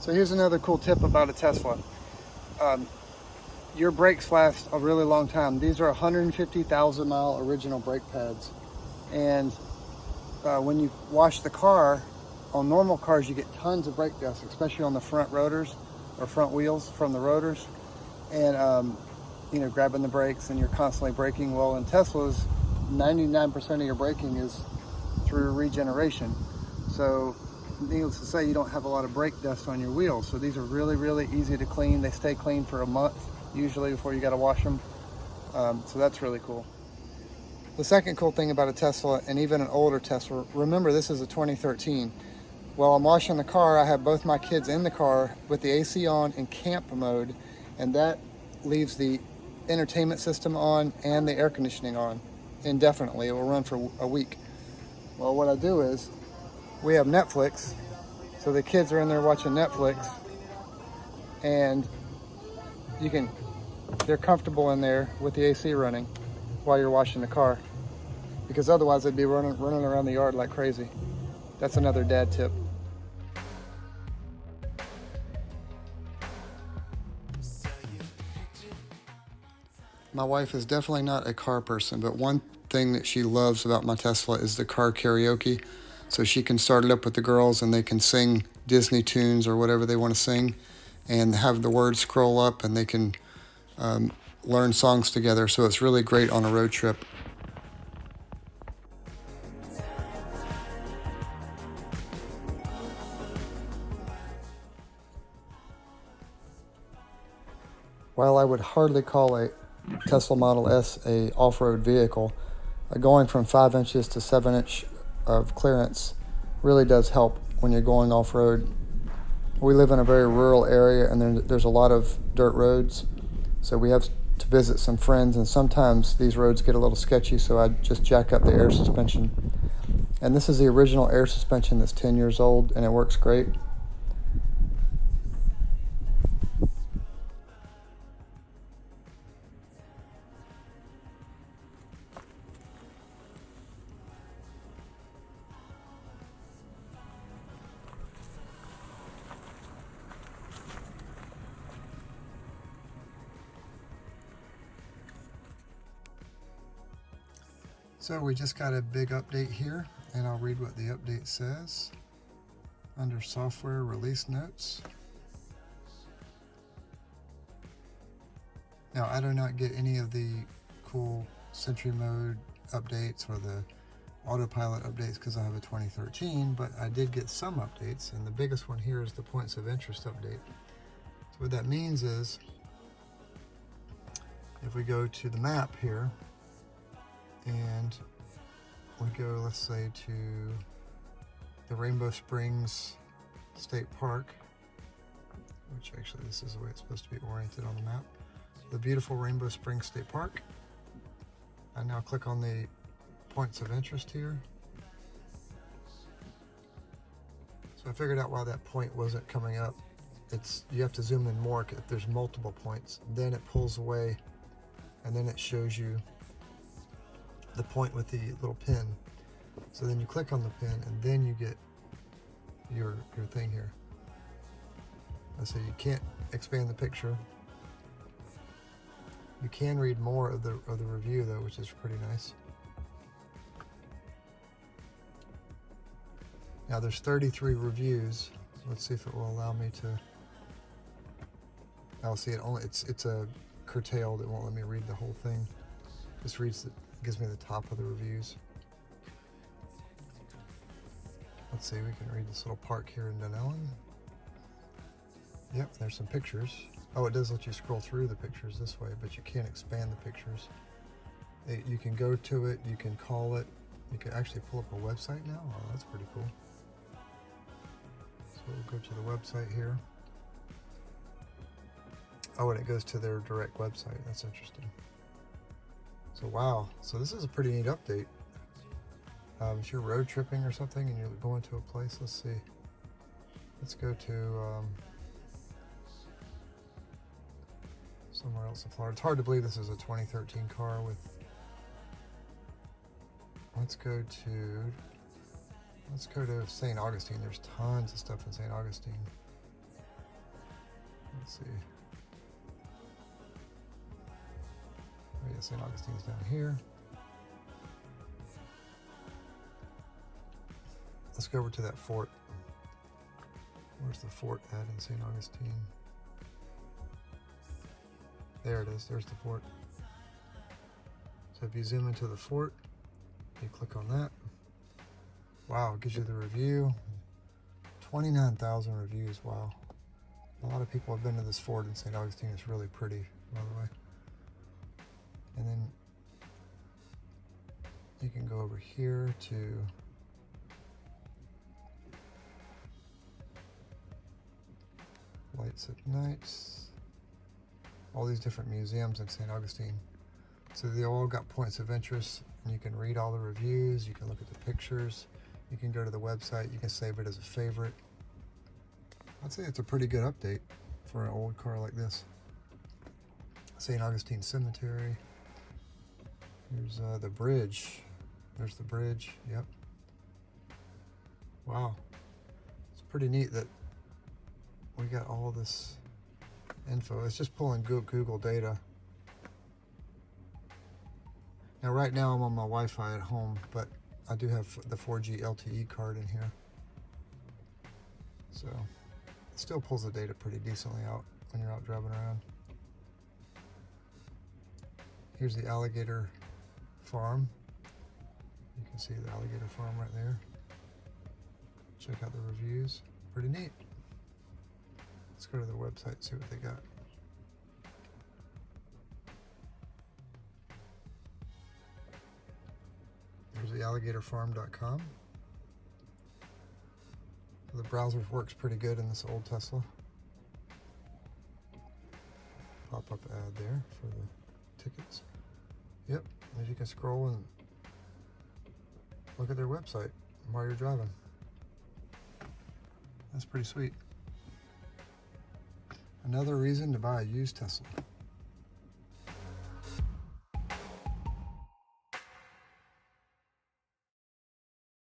So here's another cool tip about a Tesla. Your brakes last a really long time. These are 150,000 mile original brake pads. And when you wash the car, on normal cars you get tons of brake dust, especially on the front rotors or front wheels from the rotors. And you know, grabbing the brakes and you're constantly braking. Well, in Teslas, 99% of your braking is through regeneration. So needless to say, you don't have a lot of brake dust on your wheels. So these are really, really easy to clean. They stay clean for a month usually before you got to wash them. So that's really cool. The second cool thing about a Tesla, and even an older Tesla, remember this is a 2013. While I'm washing the car, I have both my kids in the car with the AC on in camp mode, and that leaves the entertainment system on and the air conditioning on indefinitely. It will run for a week. Well, what I do is, we have Netflix, so the kids are in there watching Netflix, and they're comfortable in there with the AC running while you're washing the car, because otherwise they'd be running around the yard like crazy. That's another dad tip. My wife is definitely not a car person, but one thing that she loves about my Tesla is the car karaoke. So she can start it up with the girls and they can sing Disney tunes or whatever they want to sing and have the words scroll up, and they can learn songs together. So it's really great on a road trip. While I would hardly call a Tesla Model S a off-road vehicle, going from 5 inches to 7 inch of clearance really does help when you're going off-road. We live in a very rural area, and there's a lot of dirt roads, so we have to visit some friends, and sometimes these roads get a little sketchy, so I just jack up the air suspension. And this is the original air suspension that's 10 years old, and it works great. So we just got a big update here, and I'll read what the update says. Under software release notes. Now, I do not get any of the cool Sentry mode updates or the autopilot updates because I have a 2013, but I did get some updates, and the biggest one here is the points of interest update. So what that means is, if we go to the map here, and we go, let's say, to the Rainbow Springs State Park, which actually this is the way it's supposed to be oriented on the map. The beautiful Rainbow Springs State Park. I now click on the points of interest here. So I figured out why that point wasn't coming up. You have to zoom in more if there's multiple points. Then it pulls away, and then it shows you the point with the little pin. So then you click on the pin, and then you get your thing here. And so you can't expand the picture. You can read more of the review though, which is pretty nice. Now there's 33 reviews. Let's see if it will allow me to. I'll see it only. It's a curtailed. It won't let me read the whole thing. Just gives me the top of the reviews. Let's see, we can read this little park here in Dunellen. Yep, there's some pictures. Oh, it does let you scroll through the pictures this way, but you can't expand the pictures. You can go to it, you can call it, you can actually pull up a website now. Oh, that's pretty cool. So we'll go to the website here. Oh, and it goes to their direct website. That's interesting. So wow, so this is a pretty neat update. If you're road tripping or something and you're going to a place, let's see. Let's go to somewhere else in Florida. It's hard to believe this is a 2013 car with. Let's go to St. Augustine. There's tons of stuff in St. Augustine. Let's see. Oh yeah, St. Augustine's down here. Let's go over to that fort. Where's the fort at in St. Augustine? There it is, there's the fort. So if you zoom into the fort, you click on that. Wow, it gives you the review. 29,000 reviews, wow. A lot of people have been to this fort in St. Augustine. It's really pretty, by the way. And then you can go over here to lights at nights. All these different museums in St. Augustine. So they all got points of interest, and you can read all the reviews, you can look at the pictures, you can go to the website, you can save it as a favorite. I'd say it's a pretty good update for an old car like this. St. Augustine Cemetery. Here's the bridge. There's the bridge, yep. Wow. It's pretty neat that we got all this info. It's just pulling Google data. Now right now I'm on my Wi-Fi at home, but I do have the 4G LTE card in here. So it still pulls the data pretty decently out when you're out driving around. Here's the alligator farm. You can see the alligator farm right there. Check out the reviews. Pretty neat. Let's go to their website and see what they got. There's the alligatorfarm.com. The browser works pretty good in this old Tesla. Pop-up ad there for the tickets. Yep, as you can scroll and look at their website while you're driving. That's pretty sweet. Another reason to buy a used Tesla.